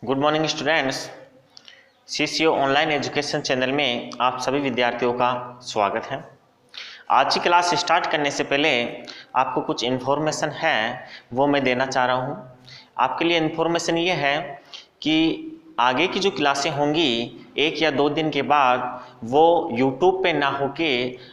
Good morning students. CCO online education channel में आप सभी विद्यार्थियों का स्वागत है। आज की क्लास स्टार्ट करने से पहले आपको कुछ इन्फॉर्मेशन है वो मैं देना चाह रहा हूँ। आपके लिए इन्फॉर्मेशन ये है कि आगे की जो क्लासें होंगी 1 या 2 दिन के बाद वो यूट्यूब पे ना होके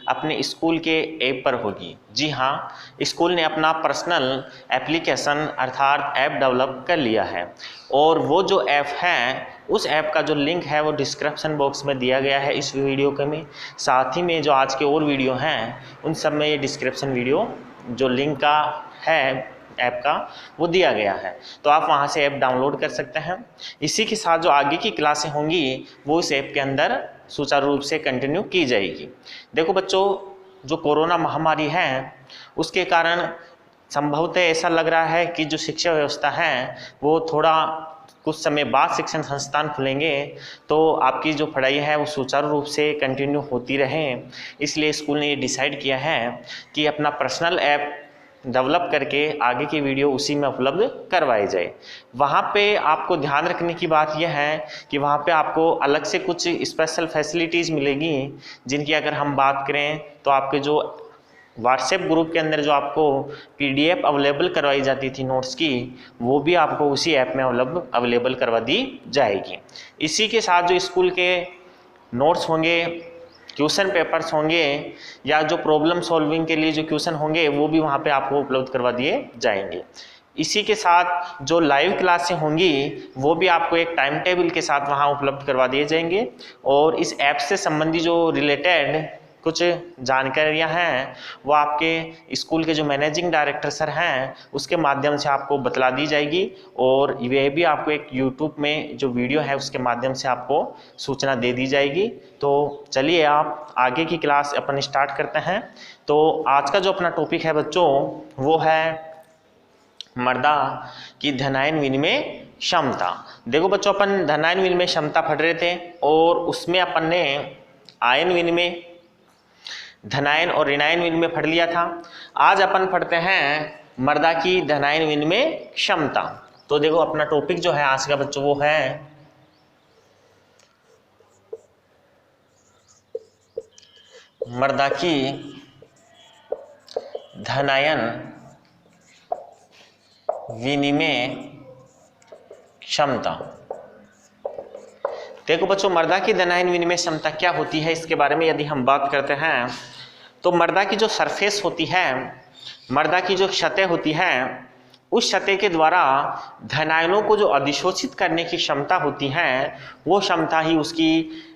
अपने स्कूल के ऐप पर होगी। जी हाँ, स्कूल ने अपना पर्सनल एप्लीकेशन अर्थात ऐप डेवलप कर लिया है और वो जो ऐप है उस ऐप का जो लिंक है वो डिस्क्रिप्शन बॉक्स में दिया गया है इस वीडियो के में। साथ ही में जो आज के और वीडियो हैं उन सब में ये डिस्क्रिप्शन वीडियो जो लिंक का है ऐप का वो दिया गया है, तो आप वहाँ से ऐप डाउनलोड कर सकते हैं। इसी के साथ जो आगे की क्लासें होंगी वो इस ऐप के अंदर सुचारू रूप से कंटिन्यू की जाएगी। देखो बच्चों, जो कोरोना महामारी है उसके कारण संभवतः ऐसा लग रहा है कि जो शिक्षा व्यवस्था है वो थोड़ा कुछ समय बाद शिक्षण संस्थान खुलेंगे तो आपकी जो पढ़ाई है वो सुचारू रूप से कंटिन्यू होती रहे। इसलिए स्कूल ने ये डिसाइड किया है कि अपना पर्सनल ऐप डेवलप करके आगे की वीडियो उसी में उपलब्ध करवाई जाए। वहाँ पे आपको ध्यान रखने की बात यह है कि वहाँ पे आपको अलग से कुछ स्पेशल फैसिलिटीज़ मिलेगी, जिनकी अगर हम बात करें तो आपके जो व्हाट्सएप ग्रुप के अंदर जो आपको PDF अवेलेबल करवाई जाती थी नोट्स की, वो भी आपको उसी ऐप में अवेलेबल करवा दी जाएगी। इसी के साथ जो स्कूल के नोट्स होंगे, क्वेश्चन पेपर्स होंगे या जो प्रॉब्लम सॉल्विंग के लिए जो क्वेश्चन होंगे वो भी वहाँ पे आपको उपलब्ध करवा दिए जाएंगे। इसी के साथ जो लाइव क्लासें होंगी वो भी आपको एक टाइम टेबल के साथ वहाँ उपलब्ध करवा दिए जाएंगे और इस ऐप से संबंधी जो रिलेटेड कुछ जानकारियां हैं वो आपके स्कूल के जो मैनेजिंग डायरेक्टर सर हैं उसके माध्यम से आपको बतला दी जाएगी और ये भी आपको एक यूट्यूब में जो वीडियो है उसके माध्यम से आपको सूचना दे दी जाएगी। तो चलिए आप आगे की क्लास अपन स्टार्ट करते हैं। तो आज का जो अपना टॉपिक है बच्चों वो है मर्दा की धनायन विनिमय क्षमता। देखो बच्चों, अपन धनायन विनिमय क्षमता पढ़ रहे थे और उसमें अपन ने आयन विनिमय, धनायन और ऋणायन विनिमय पढ़ लिया था। आज अपन पढ़ते हैं मर्दा की धनायन विनिमय क्षमता। तो देखो अपना टॉपिक जो है आज का बच्चों वो है मर्दा की धनायन विनिमय क्षमता। देखो बच्चों, मर्दा की धनायन विनिमय क्षमता क्या होती है इसके बारे में यदि हम बात करते हैं तो मर्दा की जो सरफेस होती है, मर्दा की जो सतह होती है, उस सतह के द्वारा धनायनों को जो अधिशोषित करने की क्षमता होती है वो क्षमता ही उसकी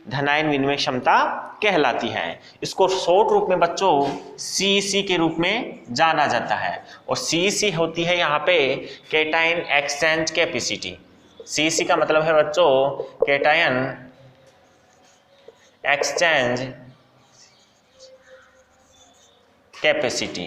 धनायन विनिमय क्षमता कहलाती है। इसको शॉर्ट रूप में बच्चों CEC के रूप में जाना जाता है और CEC होती है यहाँ पे कैटायन एक्सचेंज कैपेसिटी। CEC का मतलब है बच्चों कैटायन एक्सचेंज कैपेसिटी।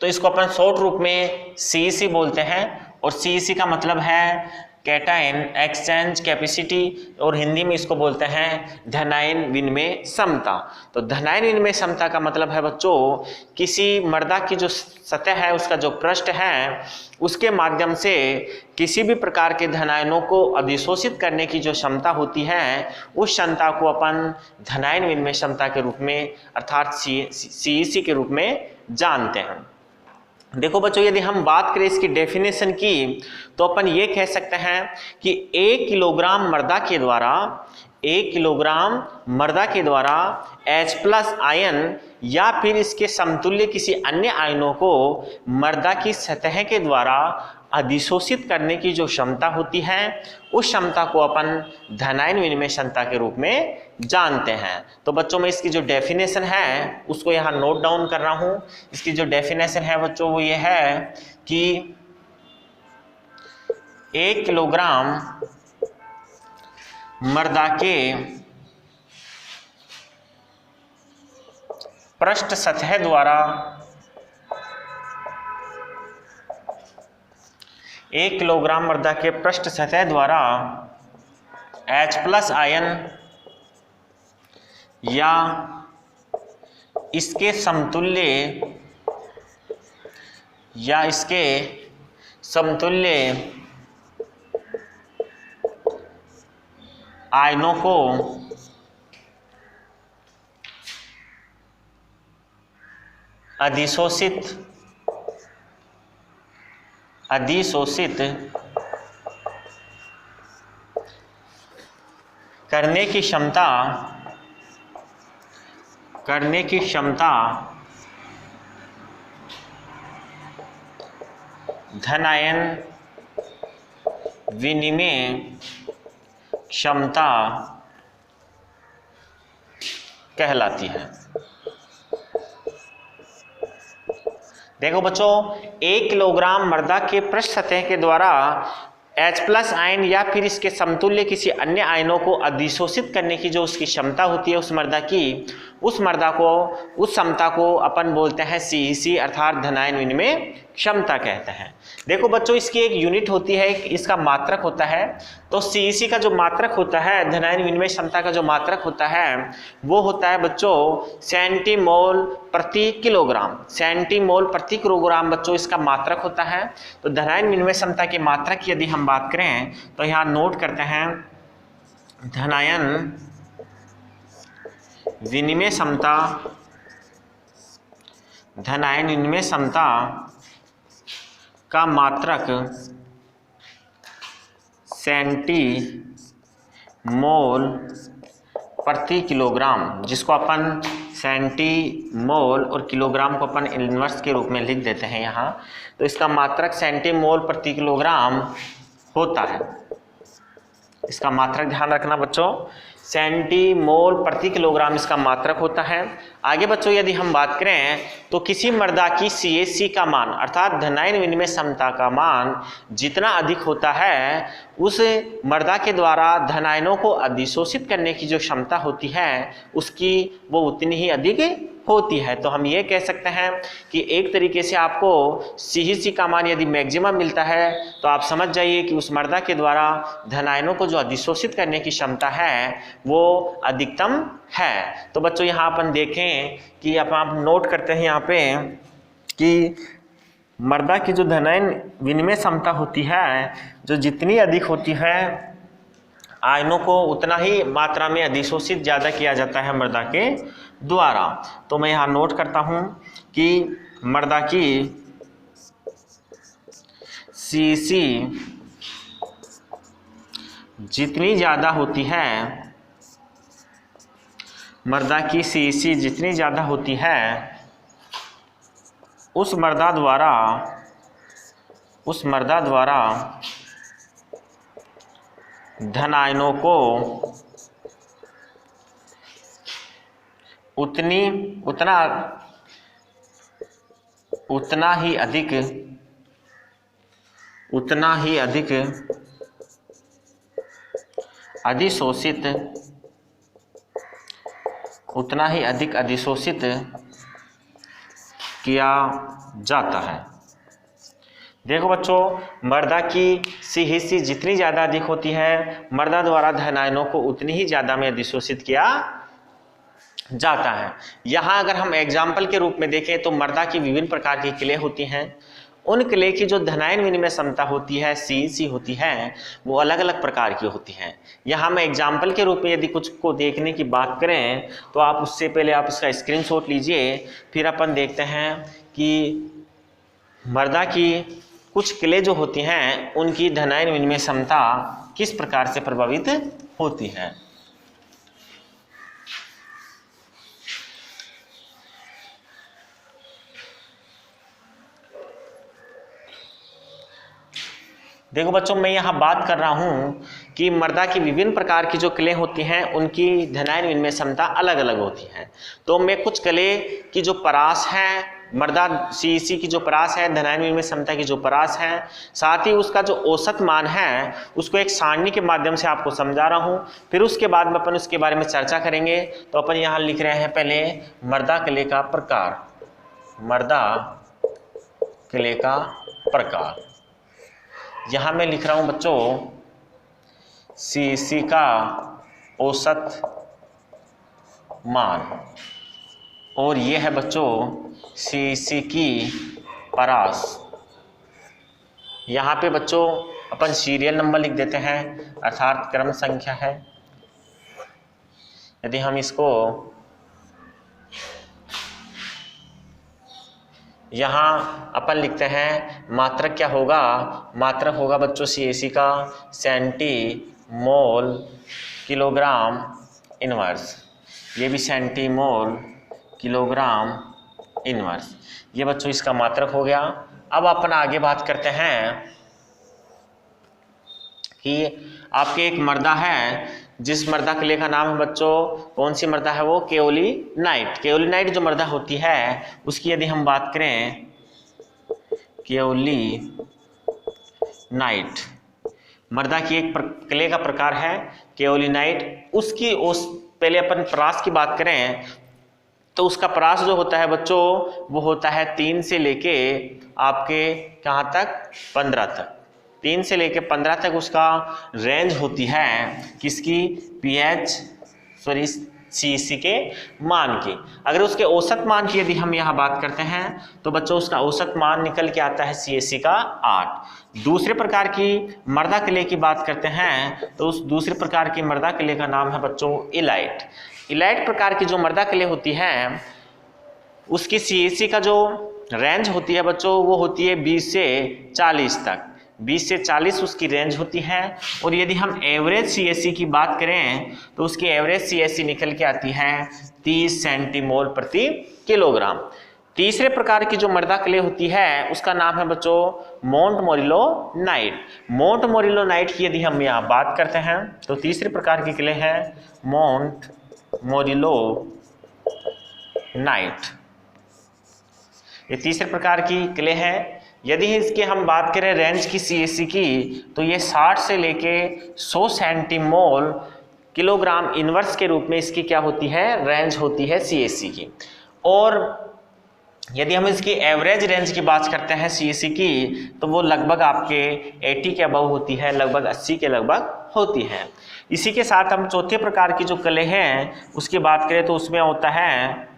तो इसको अपन शॉर्ट रूप में CEC बोलते हैं और CEC का मतलब है कैटायन एक्सचेंज कैपेसिटी और हिंदी में इसको बोलते हैं धनायन विनिमय क्षमता। तो धनायन विनिमय क्षमता का मतलब है बच्चों किसी मर्दा की जो सतह है, उसका जो पृष्ठ है, उसके माध्यम से किसी भी प्रकार के धनायनों को अधिशोषित करने की जो क्षमता होती है उस क्षमता को अपन धनायन विनिमय क्षमता के रूप में अर्थात CEC के रूप में जानते हैं। देखो बच्चों, यदि हम बात करें इसकी डेफिनेशन की तो अपन ये कह सकते हैं कि 1 किलोग्राम मर्दा के द्वारा 1 किलोग्राम मर्दा के द्वारा H+ आयन या फिर इसके समतुल्य किसी अन्य आयनों को मर्दा की सतह के द्वारा अधिशोषित करने की जो क्षमता होती है उस क्षमता को अपन धनायन विनिमय क्षमता के रूप में जानते हैं। तो बच्चों में इसकी जो डेफिनेशन है उसको यहाँ नोट डाउन कर रहा हूँ। इसकी जो डेफिनेशन है बच्चों वो ये है कि 1 किलोग्राम मर्दा के पृष्ठ सतह द्वारा 1 किलोग्राम मर्दा के पृष्ठ सतह द्वारा H+ आयन या इसके समतुल्य या इसके समतुल्य आयनों को अधिशोषित करने की क्षमता धन आयन विनिमय क्षमता कहलाती है। देखो बच्चों, 1 किलोग्राम मृदा के पृष्ठ सतह के द्वारा H+ आयन या फिर इसके समतुल्य किसी अन्य आयनों को अधिशोषित करने की जो उसकी क्षमता होती है उस क्षमता को अपन बोलते हैं CEC अर्थात धन आयन विनिमय क्षमता कहते हैं। देखो बच्चों, इसकी एक यूनिट होती है, इसका मात्रक होता है। तो CEC का जो मात्रक होता है, धन आयन विनिमय क्षमता का जो मात्रक होता है वो होता है बच्चों सेंटीमोल प्रति किलोग्राम। सेंटीमोल प्रति किलोग्राम बच्चों इसका मात्रक होता है। तो धन आयन विनिमय क्षमता के मात्रक की यदि हम बात करें तो यहाँ नोट करते हैं धन आयन विनिमय क्षमता का मात्रक सेंटीमोल प्रति किलोग्राम, जिसको अपन सेंटीमोल और किलोग्राम को अपन इनवर्स के रूप में लिख देते हैं यहाँ। तो इसका मात्रक सेंटीमोल प्रति किलोग्राम होता है। इसका मात्रक ध्यान रखना बच्चों, सेंटीमोल प्रति किलोग्राम इसका मात्रक होता है। आगे बच्चों यदि हम बात करें तो किसी मृदा की CHC का मान अर्थात धन आयन विनिमय क्षमता का मान जितना अधिक होता है उस मृदा के द्वारा धन आयनों को अधिशोषित करने की जो क्षमता होती है उसकी वो उतनी ही अधिक होती है। तो हम ये कह सकते हैं कि एक तरीके से आपको CEC का मान यदि मैक्सिमम मिलता है तो आप समझ जाइए कि उस मृदा के द्वारा धन आयनों को जो अधिशोषित करने की क्षमता है वो अधिकतम है। तो बच्चों यहाँ अपन देखें कि आप नोट करते हैं यहाँ पे कि मृदा की जो धन आयन विनिमय क्षमता होती है जो जितनी अधिक होती है आयनों को उतना ही मात्रा में अधिशोषित ज़्यादा किया जाता है मृदा के द्वारा। तो मैं यहाँ नोट करता हूँ कि मृदा की CEC जितनी ज़्यादा होती है, मृदा की CEC जितनी ज़्यादा होती है उस मृदा द्वारा धन आयनों को उतना ही अधिक अधिशोषित किया जाता है। देखो बच्चों, मृदा की CEC जितनी ज़्यादा अधिक होती है मृदा द्वारा धन आयनों को उतनी ही ज़्यादा में अधिशोषित किया जाता है। यहाँ अगर हम एग्जाम्पल के रूप में देखें तो मृदा की विभिन्न प्रकार की क्ले होती हैं। उन क्ले की जो धन आयन विनिमय क्षमता होती है CEC होती है वो अलग अलग प्रकार की होती हैं। यहाँ हम एग्जाम्पल के रूप में यदि कुछ को देखने की बात करें तो आप उससे पहले आप उसका स्क्रीनशॉट लीजिए, फिर अपन देखते हैं कि मृदा की कुछ क्ले जो होती हैं उनकी धन आयन विनिमय क्षमता किस प्रकार से प्रभावित होती है। देखो बच्चों, मैं यहाँ बात कर रहा हूँ कि मृदा की विभिन्न प्रकार की जो क्ले होती हैं उनकी धन आयन विनिमय क्षमता अलग अलग होती है। तो मैं कुछ क्ले की जो परास है, मृदा CEC की जो परास है, धन आयन विनिमय क्षमता की जो परास है, साथ ही उसका जो औसत मान है उसको एक सारणी के माध्यम से आपको समझा रहा हूँ। फिर उसके बाद में अपन उसके बारे में चर्चा करेंगे। तो अपन यहाँ लिख रहे हैं पहले मृदा क्ले का प्रकार। मृदा क्ले का प्रकार यहाँ मैं लिख रहा हूँ बच्चों CEC का औसत मान, और ये है बच्चों CEC की परास। यहाँ पे बच्चों अपन सीरियल नंबर लिख देते हैं, अर्थात क्रम संख्या है। यदि हम इसको यहाँ अपन लिखते हैं, मात्रक क्या होगा, मात्रक होगा बच्चों CAC का सेंटीमोल किलोग्राम इनवर्स, ये भी सेंटीमोल किलोग्राम इनवर्स, ये बच्चों इसका मात्रक हो गया। अब अपन आगे बात करते हैं कि आपके एक मर्दा है, जिस मर्दा कले का नाम है बच्चों, कौन सी मर्दा है वो, केओलिनाइट। केओलिनाइट जो मर्दा होती है उसकी यदि हम बात करें, केओलिनाइट मर्दा की एक कले का प्रकार है केओलिनाइट। उसकी पहले अपन परास की बात करें तो उसका परास जो होता है बच्चों वो होता है 3 से लेके आपके कहाँ तक, 15 तक। 3 से लेके 15 तक उसका रेंज होती है, किसकी, CAC के मान की। अगर उसके औसत मान की यदि हम यहाँ बात करते हैं तो बच्चों उसका औसत मान निकल के आता है CAC का 8। दूसरे प्रकार की मर्दा कले की बात करते हैं तो उस दूसरे प्रकार की मर्दा कले का नाम है बच्चों इलाइट। इलाइट प्रकार की जो मर्दा कले होती है उसकी CAC का जो रेंज होती है बच्चों वो होती है 20 से 40 तक, 20 से 40 उसकी रेंज होती है। और यदि हम एवरेज CAC की बात करें तो उसकी एवरेज CAC निकल के आती है 30 सेंटीमोल प्रति किलोग्राम। तीसरे प्रकार की जो मर्दा क्ले होती है उसका नाम है बच्चों मोंटमोरिलोनाइट। मोंटमोरिलोनाइट की यदि हम यहाँ बात करते हैं तो तीसरे प्रकार की क्ले है मोंटमोरिलोनाइट, ये तीसरे प्रकार की क्ले है। यदि इसकी हम बात करें रेंज की CAC की तो ये 60 से लेके 100 सेंटीमोल किलोग्राम इनवर्स के रूप में इसकी क्या होती है, रेंज होती है CAC की। और यदि हम इसकी एवरेज रेंज की बात करते हैं CAC की तो वो लगभग आपके 80 के अबव होती है, लगभग 80 के लगभग होती है। इसी के साथ हम चौथे प्रकार की जो कले हैं उसकी बात करें तो उसमें होता है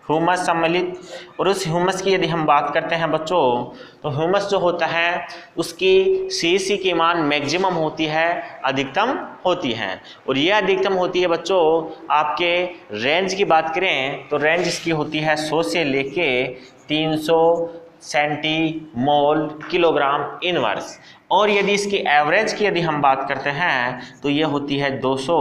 ह्यूमस सम्मिलित। और उस ह्यूमस की यदि हम बात करते हैं बच्चों तो ह्यूमस जो होता है उसकी CAC की मान मैक्सिमम होती है, अधिकतम होती है। और ये अधिकतम होती है बच्चों आपके रेंज की बात करें तो रेंज इसकी होती है 100 से लेके 300 सेंटीमोल किलोग्राम इनवर्स। और यदि इसकी एवरेज की यदि हम बात करते हैं तो ये होती है 200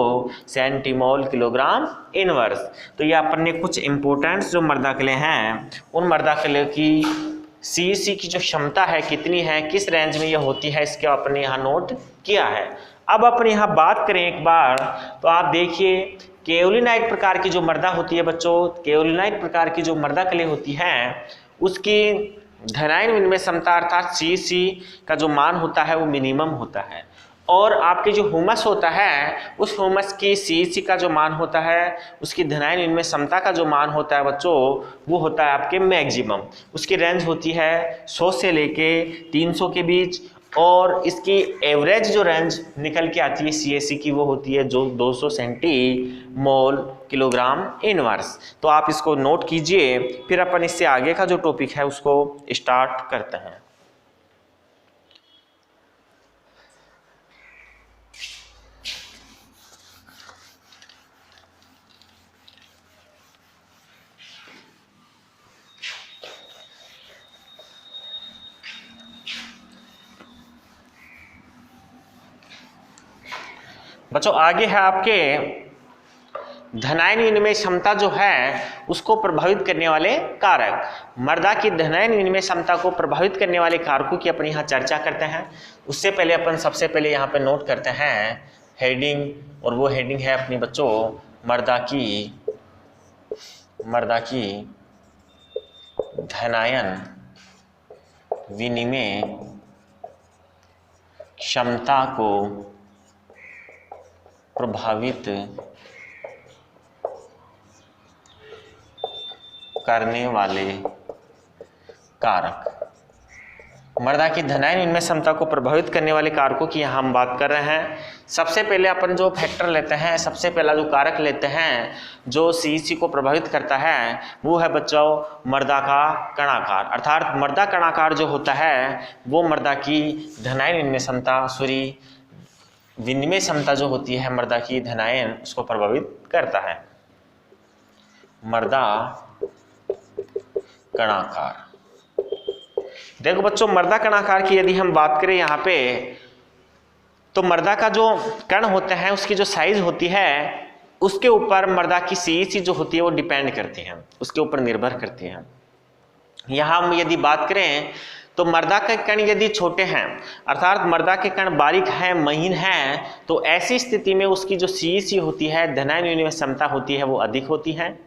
सेंटीमोल किलोग्राम इनवर्स। तो ये अपन ने कुछ इंपॉर्टेंट जो मर्दा कले हैं उन मर्दा कले की CAC की जो क्षमता है कितनी है, किस रेंज में ये होती है, इसके अपन ने यहाँ नोट किया है। अब अपन यहाँ बात करें एक बार तो आप देखिए केओलिनाइट प्रकार की जो मर्दा होती है बच्चों, केओलिनाइट प्रकार की जो मर्दा कले होती है उसकी धनायन विनिमय क्षमता अर्थात CAC का जो मान होता है वो मिनिमम होता है। और आपके जो ह्यूमस होता है उस ह्यूमस की CAC का जो मान होता है उसकी धनायन विनिमय क्षमता का जो मान होता है बच्चों वो होता है आपके मैक्सिमम। उसकी रेंज होती है 100 से लेके 300 के बीच। और इसकी एवरेज जो रेंज निकल के आती है CAC की वो होती है जो 200 सेंटीमोल किलोग्राम इनवर्स। तो आप इसको नोट कीजिए, फिर अपन इससे आगे का जो टॉपिक है उसको स्टार्ट करते हैं। बच्चों आगे है आपके धनायन विनिमय क्षमता जो है उसको प्रभावित करने वाले कारक। मर्दा की धनायन विनिमय क्षमता को प्रभावित करने वाले कारकों की अपन यहाँ चर्चा करते हैं। उससे पहले अपन सबसे पहले यहाँ पे नोट करते हैं हेडिंग, और वो हेडिंग है अपनी बच्चों मर्दा की धनायन विनिमय क्षमता को प्रभावित करने वाले कारक। मृदा की धनायन विनिमय क्षमता को प्रभावित करने वाले कारकों की यहाँ हम बात कर रहे हैं। सबसे पहले अपन जो फैक्टर लेते हैं, सबसे पहला जो कारक लेते हैं जो सीईसी को प्रभावित करता है वो है बच्चों मृदा का कणाकार। अर्थात मृदा कणाकार जो होता है वो मृदा की धनायन विनिमय क्षमता विनिमय क्षमता जो होती है मृदा की धनायन उसको प्रभावित करता है। मृदा कणाकार, देखो बच्चों मृदा कणाकार की यदि हम बात करें यहाँ पे तो मृदा का जो कण होते हैं उसकी जो साइज होती है उसके ऊपर मृदा की सीईसी जो होती है वो डिपेंड करती है, उसके ऊपर निर्भर करती है। यहाँ हम यदि बात करें तो मृदा के कण यदि छोटे हैं अर्थात मृदा के कण बारीक हैं, महीन हैं, तो ऐसी स्थिति में उसकी जो सीईसी होती है धनायन विनिमय क्षमता होती है वो अधिक होती है।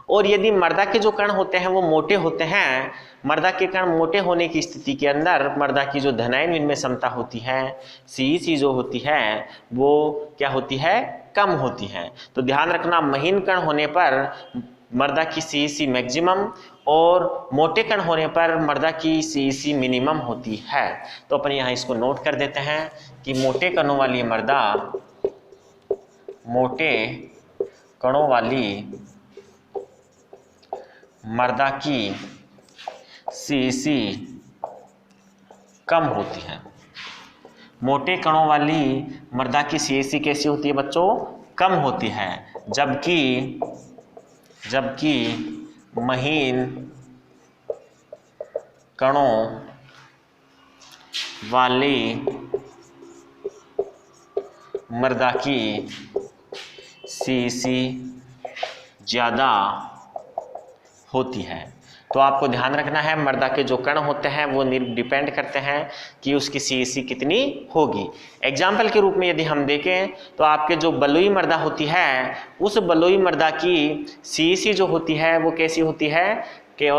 और यदि मृदा के जो कण होते हैं वो मोटे होते हैं, मृदा के कण मोटे होने की स्थिति के अंदर मृदा की जो धनायन विनिमय क्षमता होती है सीईसी जो होती है वो क्या होती है, कम होती है। तो ध्यान रखना महीन कण होने पर मृदा की सीईसी मैक्सिमम और मोटे कण होने पर मृदा की सीईसी मिनिमम होती है। तो अपन यहाँ इसको नोट कर देते हैं कि मोटे कणों वाली मृदा, मोटे कणों वाली मृदा की सीईसी कम होती है। मोटे कणों वाली मृदा की सीईसी कैसी होती है बच्चों, कम होती है, जबकि महीन कणों वाली मृदा की सीईसी ज्यादा होती है। तो आपको ध्यान रखना है मृदा के जो कण होते हैं वो डिपेंड करते हैं कि उसकी सीईसी कितनी होगी। एग्जाम्पल के रूप में यदि हम देखें तो आपके जो बलुई मृदा होती है उस बलुई मृदा की सीईसी जो होती है वो कैसी होती है कि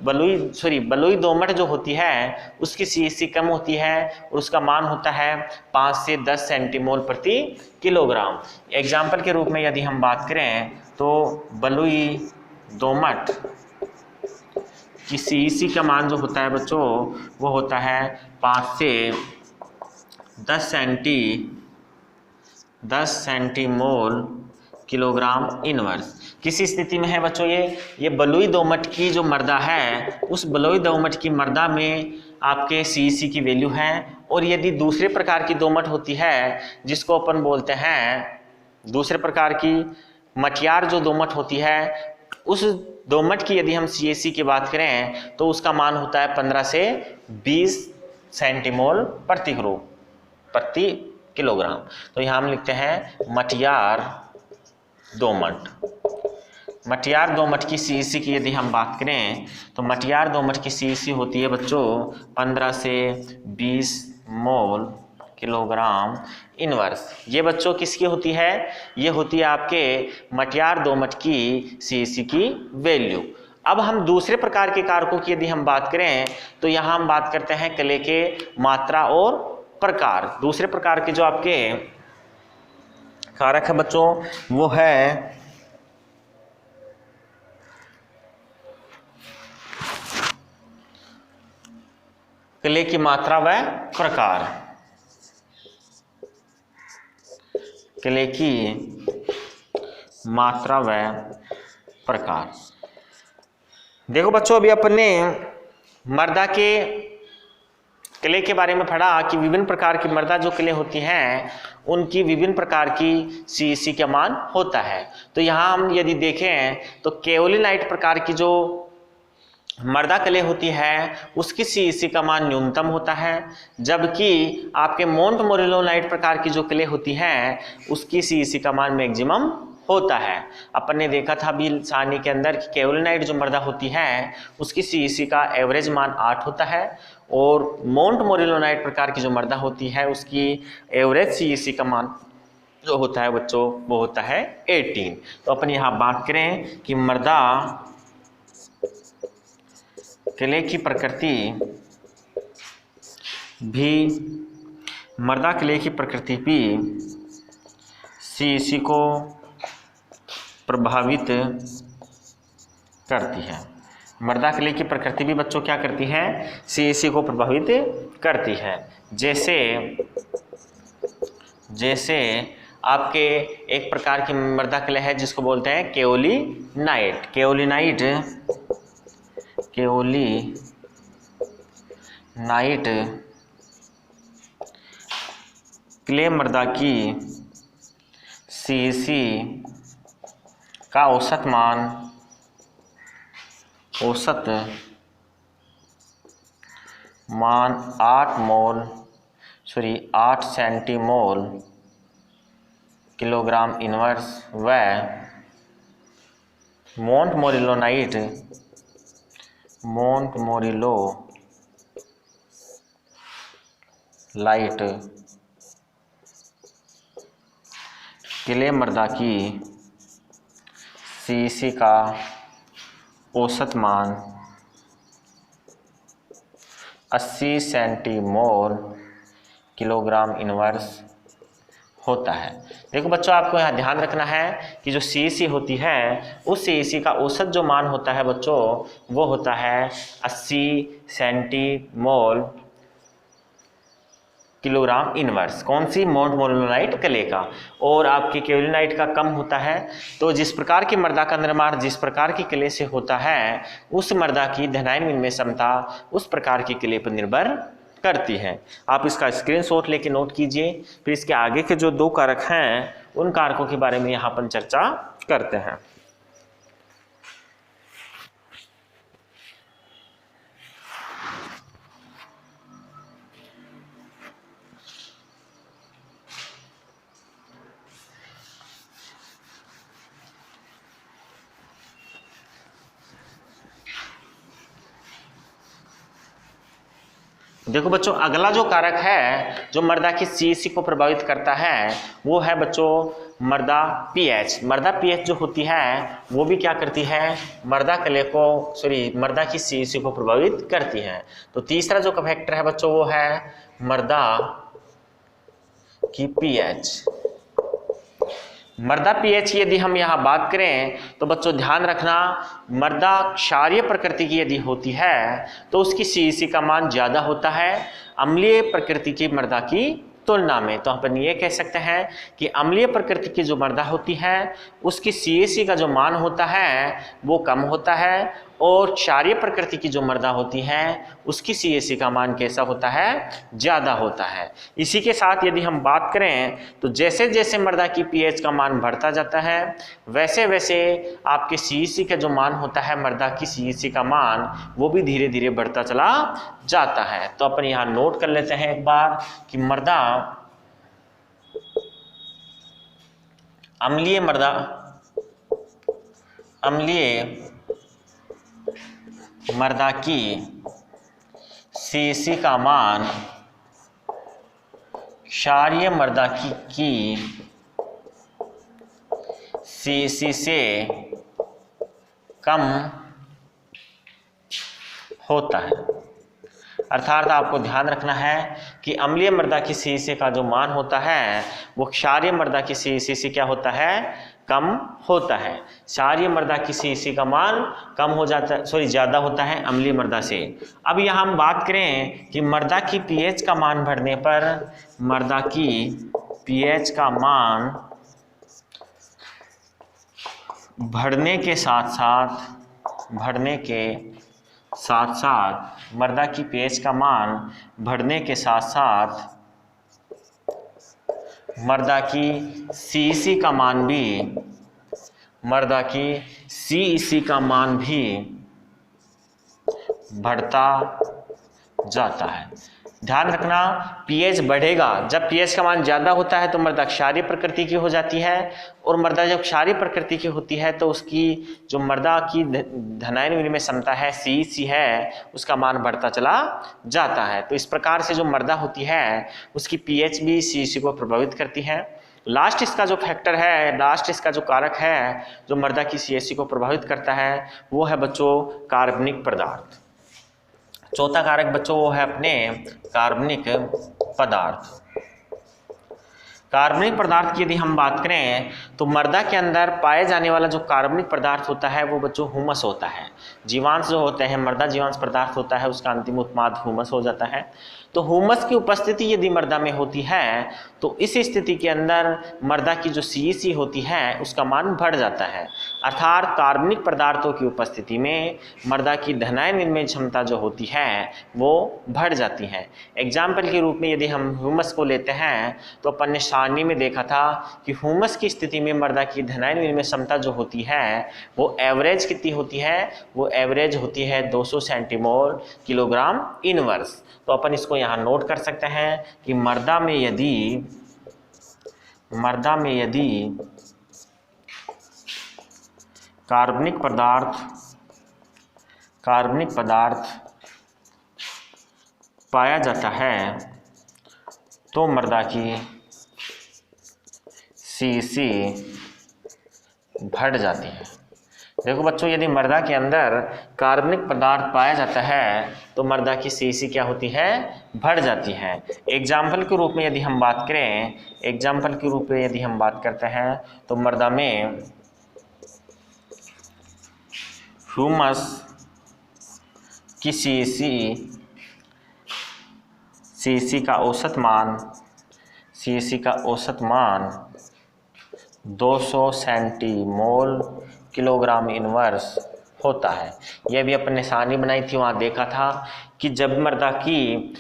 बलुई दोमट जो होती है उसकी सीईसी कम होती है और उसका मान होता है 5 से 10 सेंटीमोल प्रति किलोग्राम। एग्जाम्पल के रूप में यदि हम बात करें तो बलुई दोमट की सीईसी का मान जो होता है बच्चों वो होता है 5 से 10 सेंटीमोल किलोग्राम इनवर्स। किसी स्थिति में है बच्चों ये बलुई दोमट की जो मृदा है उस बलुई दोमट की मृदा में आपके सीईसी की वैल्यू है। और यदि दूसरे प्रकार की दोमट होती है जिसको अपन बोलते हैं दूसरे प्रकार की मटियार जो दोमट होती है उस दोमट की यदि हम सीईसी की बात करें तो उसका मान होता है 15 से 20 सेंटीमोल प्रति किलोग्राम। तो यहाँ हम लिखते हैं मटियार दोमट की सीईसी की यदि हम बात करें तो मटियार दोमट की सीईसी होती है बच्चों 15 से 20 मोल किलोग्राम इनवर्स। ये बच्चों किसकी होती है, ये होती है आपके मटियार दोमट की सीईसी की वैल्यू। अब हम दूसरे प्रकार के कारकों की यदि हम बात करें तो यहाँ हम बात करते हैं कले के मात्रा और प्रकार। दूसरे प्रकार के जो आपके कारक है बच्चों वो है कले की मात्रा व प्रकार। कले की मात्रा व प्रकार। देखो बच्चों अभी अपने मृदा के क्ले के बारे में पढ़ा कि विभिन्न प्रकार की मृदा जो क्ले होती हैं उनकी विभिन्न प्रकार की सीईसी का मान होता है। तो यहाँ हम यदि देखें तो केओलिनाइट प्रकार की जो मृदा क्ले होती है उसकी सीईसी का मान न्यूनतम होता है, जबकि आपके मोंट मोरेलोनाइट प्रकार की जो क्ले होती हैं उसकी सीईसी का मान मैक्सिमम होता है। अपन ने देखा था अभी सारणी के अंदर कि केओलिनाइट जो मृदा होती है उसकी सीईसी का एवरेज मान 8 होता है और मोंट मोरेलोनाइट प्रकार की जो मृदा होती है उसकी एवरेज सीईसी का मान जो होता है बच्चों वो होता है 18। तो अपन यहाँ बात करें कि मृदा क्ले की प्रकृति भी सीईसी को प्रभावित करती है। मृदा क्ले की प्रकृति भी बच्चों क्या करती है, CAC को प्रभावित करती है। जैसे आपके एक प्रकार की मृदा क्ले है जिसको बोलते हैं केओलिनाइट। केओलिनाइट क्ले मृदा की CAC का औसत मान 8 सेंटीमोल किलोग्राम इनवर्स व मोंटमोरिलोनाइट क्ले मृदा की CAC का औसत मान 80 सेंटीमोल किलोग्राम इनवर्स होता है। देखो बच्चों, आपको यहाँ ध्यान रखना है कि जो CAC होती है उस CAC का औसत जो मान होता है बच्चों वो होता है 80 सेंटीमोल किलोग्राम इनवर्स। कौन सी? मोंटमोरिलोनाइट क्ले का। और आपकी केओलिनाइट का कम होता है। तो जिस प्रकार की मृदा का निर्माण जिस प्रकार की क्ले से होता है उस मृदा की धनायन विनिमय क्षमता उस प्रकार की क्ले पर निर्भर करती है। आप इसका स्क्रीनशॉट लेके नोट कीजिए। फिर इसके आगे के जो 2 कारक हैं उन कारकों के बारे में यहाँ पर चर्चा करते हैं। देखो बच्चों, अगला जो कारक है जो मृदा की CAC को प्रभावित करता है वो है बच्चों मृदा pH। मृदा pH जो होती है वो भी क्या करती है, मृदा की CAC को प्रभावित करती है। तो तीसरा जो फैक्टर है बच्चों वो है मृदा की pH। मृदा pH की यदि हम यहाँ बात करें तो बच्चों ध्यान रखना, मृदा क्षारीय प्रकृति की यदि होती है तो उसकी CAC का मान ज्यादा होता है अम्लीय प्रकृति की मृदा की तुलना में। तो अपन ये कह सकते हैं कि अम्लीय प्रकृति की जो मृदा होती है उसकी CAC का जो मान होता है वो कम होता है और क्षारीय प्रकृति की जो मृदा होती है उसकी CAC का मान कैसा होता है, ज्यादा होता है। इसी के साथ यदि हम बात करें तो जैसे जैसे मृदा की pH का मान बढ़ता जाता है वैसे वैसे आपके CAC का जो मान होता है, मृदा की CAC का मान वो भी धीरे धीरे बढ़ता चला जाता है। तो अपन यहाँ नोट कर लेते हैं एक बार कि अम्लीय मृदा की CAC का मान क्षारीय मृदा की CAC से कम होता है। अर्थात आपको ध्यान रखना है कि अम्लीय मृदा की CAC का जो मान होता है वो क्षारीय मृदा की CAC से क्या होता है, कम होता है। क्षारीय मृदा की CAC का मान कम हो जाता है, ज्यादा होता है अम्लीय मृदा से। अब यहाँ हम बात करें कि मृदा की pH का मान बढ़ने पर मृदा की pH का मान बढ़ने के साथ साथ मृदा की pH का मान बढ़ने के साथ साथ मृदा की CAC का मान भी बढ़ता जाता है। ध्यान रखना, pH बढ़ेगा। जब pH का मान ज्यादा होता है तो मृदा क्षारीय प्रकृति की हो जाती है और मृदा जब क्षारीय प्रकृति की होती है तो उसकी जो मृदा की धनायन विनिमय क्षमता है CAC है उसका मान बढ़ता चला जाता है। तो इस प्रकार से जो मृदा होती है उसकी pH भी CAC को प्रभावित करती है। लास्ट इसका जो फैक्टर है, लास्ट इसका जो कारक है जो मृदा की CAC को प्रभावित करता है वो है बच्चों कार्बनिक पदार्थ। चौथा कारक बच्चों वो है अपने कार्बनिक पदार्थ। कार्बनिक पदार्थ की यदि हम बात करें तो मृदा के अंदर पाए जाने वाला जो कार्बनिक पदार्थ होता है वो बच्चों हुमस होता है। जीवांश जो होते हैं, मृदा जीवांश पदार्थ होता है, उसका अंतिम उत्पाद हुमस हो जाता है। तो हुमस की उपस्थिति यदि मृदा में होती है तो इस स्थिति के अंदर मृदा की जो CEC होती है उसका मान बढ़ जाता है, अर्थात कार्बनिक पदार्थों की उपस्थिति में मृदा की धनायन विनिमय क्षमता जो होती है वो बढ़ जाती है। एग्जाम्पल के रूप में यदि हम ह्यूमस को लेते हैं तो अपन ने सारणी में देखा था कि ह्यूमस की स्थिति में मृदा की धनायन विनिमय क्षमता जो होती है वो एवरेज कितनी होती है, वो एवरेज होती है 200 सेंटीमोल किलोग्राम इनवर्स। तो अपन इसको यहाँ नोट कर सकते हैं कि मृदा में यदि कार्बनिक पदार्थ पाया जाता है तो मृदा की CEC बढ़ जाती है। देखो बच्चों, यदि मृदा के अंदर कार्बनिक पदार्थ पाया जाता है तो मृदा की CEC क्या होती है, बढ़ जाती है। एग्जाम्पल के रूप में यदि हम बात करते हैं तो मृदा में ह्यूमस की CEC का औसत मान 200 सेंटीमोल किलोग्राम इनवर्स होता है। यह भी अपन ने सारणी बनाई थी, वहाँ देखा था कि जब मृदा की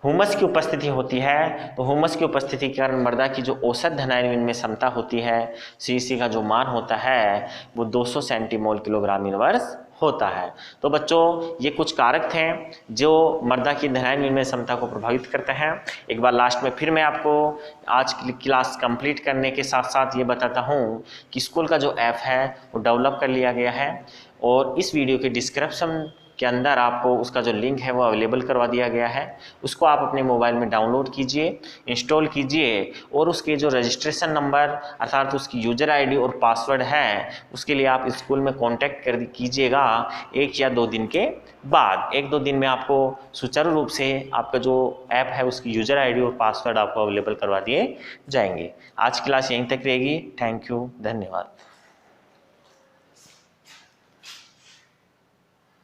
ह्यूमस की उपस्थिति होती है तो ह्यूमस की उपस्थिति के कारण मृदा की जो औसत धनायन विनिमय क्षमता होती है, CEC का जो मान होता है वो 200 सेंटीमोल किलोग्राम इनवर्स होता है। तो बच्चों, ये कुछ कारक थे जो मृदा की धनायन विनिमय क्षमता को प्रभावित करते हैं। एक बार लास्ट में फिर मैं आपको आज की क्लास कंप्लीट करने के साथ साथ ये बताता हूँ कि स्कूल का जो ऐप है वो डेवलप कर लिया गया है और इस वीडियो के डिस्क्रिप्शन के अंदर आपको उसका जो लिंक है वो अवेलेबल करवा दिया गया है। उसको आप अपने मोबाइल में डाउनलोड कीजिए, इंस्टॉल कीजिए और उसके जो रजिस्ट्रेशन नंबर अर्थात उसकी यूजर ID और पासवर्ड है उसके लिए आप स्कूल में कांटेक्ट कीजिएगा 1 या 2 दिन के बाद। 1-2 दिन में आपको सुचारू रूप से आपका जो ऐप है उसकी यूजर ID और पासवर्ड आपको अवेलेबल करवा दिए जाएंगे। आज की क्लास यहीं तक रहेगी। थैंक यू, धन्यवाद।